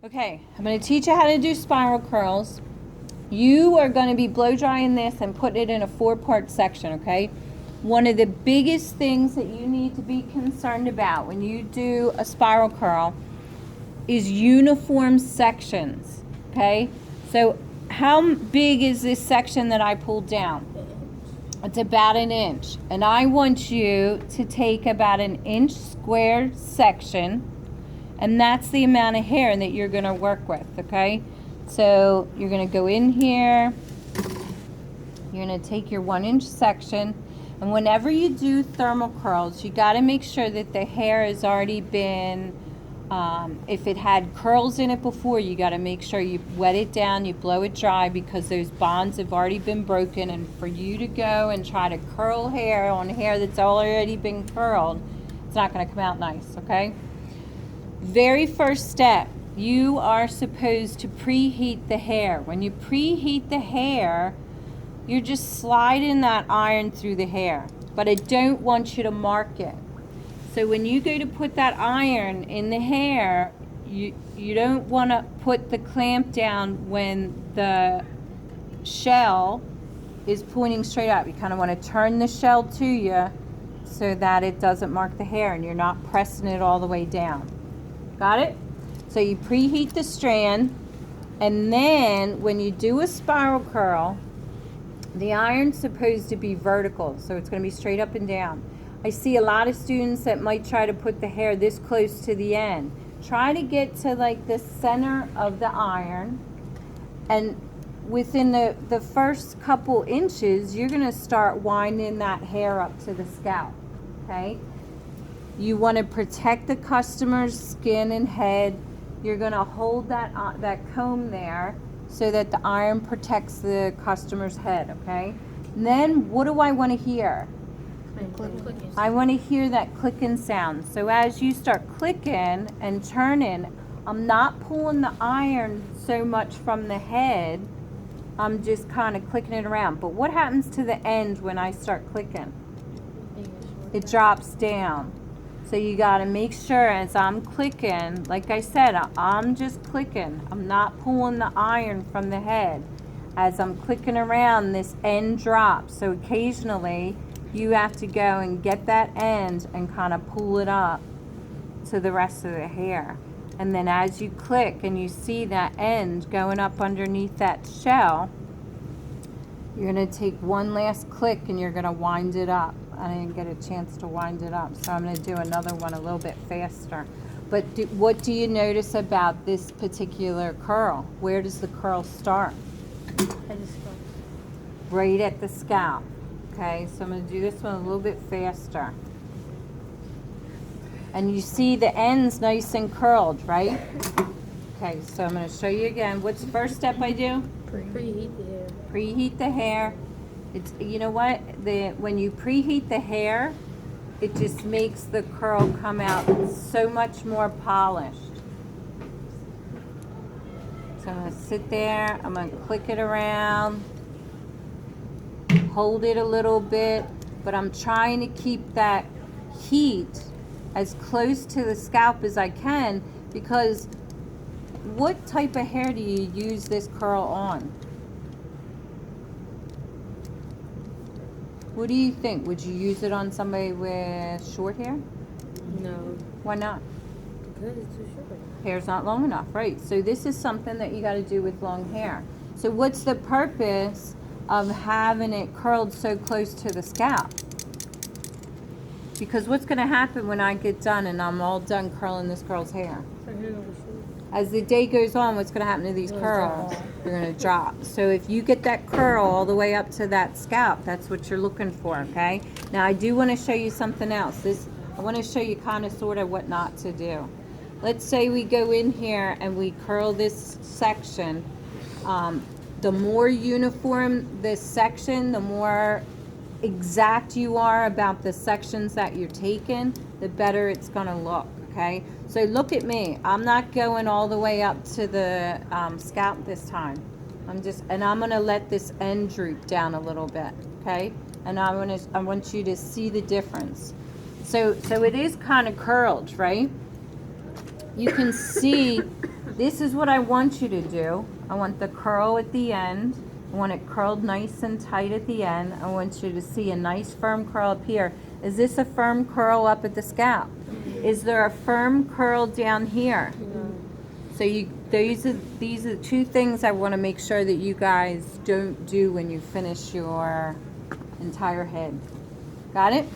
Okay, I'm going to teach you how to do spiral curls. You are going to be blow drying this and putting it in a 4-part section, okay? One of the biggest things that you need to be concerned about when you do a spiral curl is uniform sections, okay? So how big is this section that I pulled down? It's about 1 inch. And I want you to take about 1 inch square section, and that's the amount of hair that you're going to work with, okay? So you're going to go in here, you're going to take your 1 inch section, and whenever you do thermal curls, you got to make sure that the hair has already been, if it had curls in it before, you got to make sure you wet it down, you blow it dry, because those bonds have already been broken. And for you to go and try to curl hair on hair that's already been curled, it's not going to come out nice, okay? Very first step, you are supposed to preheat the hair. When you preheat the hair, you're just sliding that iron through the hair, but I don't want you to mark it. So when you go to put that iron in the hair, you don't want to put the clamp down when the shell is pointing straight up. You kind of want to turn the shell to you so that it doesn't mark the hair and you're not pressing it all the way down. Got it? So you preheat the strand, and then when you do a spiral curl, the iron's supposed to be vertical, so it's going to be straight up and down. I see a lot of students that might try to put the hair this close to the end. Try to get to like the center of the iron, and within the first couple inches, you're going to start winding that hair up to the scalp, okay? You want to protect the customer's skin and head. You're going to hold that comb there so that the iron protects the customer's head, okay? And then what do I want to hear? I want to hear that clicking sound. So as you start clicking and turning, I'm not pulling the iron so much from the head. I'm just kind of clicking it around. But what happens to the end when I start clicking? It drops down. So you got to make sure as I'm clicking, like I said, I'm just clicking. I'm not pulling the iron from the head. As I'm clicking around, this end drops. So occasionally you have to go and get that end and kind of pull it up to the rest of the hair. And then as you click and you see that end going up underneath that shell, you're going to take one last click and you're going to wind it up. I didn't get a chance to wind it up, so I'm going to do another one a little bit faster. But what do you notice about this particular curl? Where does the curl start? Right at the scalp. Okay, so I'm going to do this one a little bit faster. And you see the ends nice and curled, right? Okay, so I'm going to show you again. What's the first step I do? Preheat the hair. Preheat the hair. It's, you know what? When you preheat the hair, it just makes the curl come out so much more polished. So I'm going to sit there. I'm going to click it around. Hold it a little bit. But I'm trying to keep that heat as close to the scalp as I can, because what type of hair do you use this curl on? What do you think? Would you use it on somebody with short hair? No. Why not? Because it's too short. Hair's not long enough, right? So this is something that you got to do with long hair. So what's the purpose of having it curled so close to the scalp? Because what's going to happen when I get done and I'm all done curling this girl's hair? As the day goes on, what's going to happen to these curls? They're going to drop. So if you get that curl all the way up to that scalp, that's what you're looking for, okay? Now I do want to show you something else. I want to show you kind of sort of what not to do. Let's say we go in here and we curl this section. The more uniform this section, the more exact you are about the sections that you're taking, the better it's going to look. Okay, so look at me. I'm not going all the way up to the scalp this time. I'm gonna let this end droop down a little bit. Okay, and I want you to see the difference. So it is kind of curled, right? You can see This is what I want you to do. I want the curl at the end. I want it curled nice and tight at the end. I want you to see a nice firm curl up here. Is this a firm curl up at the scalp? Is there a firm curl down here? No. So these are two things I want to make sure that you guys don't do when you finish your entire head. Got it?